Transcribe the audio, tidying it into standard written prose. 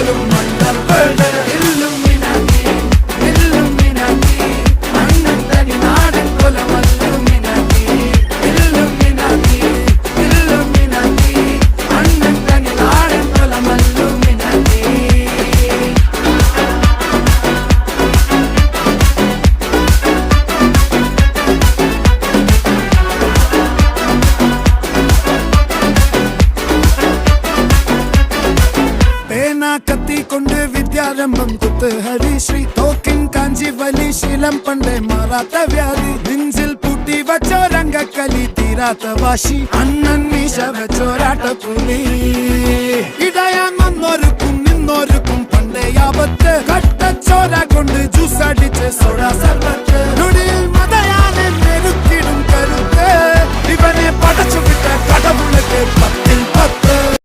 പോലും മണ്ടപ്പേട് Illuminati Illuminati അണ്ണൻ തനി നാടൻ കൊലമല്ലുമിനാറ്റി ഇല്ലുമിനാറ്റി ഇല്ലുമിനാറ്റി അണ്ണൻ തനി നാടൻ കൊലമല്ലുമിനാറ്റി. കത്തി കൊണ്ട് വിദ്യാരംഭം കുത്ത് ഹരിശ്രീ തോക്കിൻ കാഞ്ചി വലി ശീലം പണ്ടേ മാറാത്ത വ്യാധി നെഞ്ചിൽ പൂട്ടി വച്ചോരംഗക്കലി തീരാത്ത വാശി അണ്ണൻ മീശ വെച്ചോരാട്ട പുലി.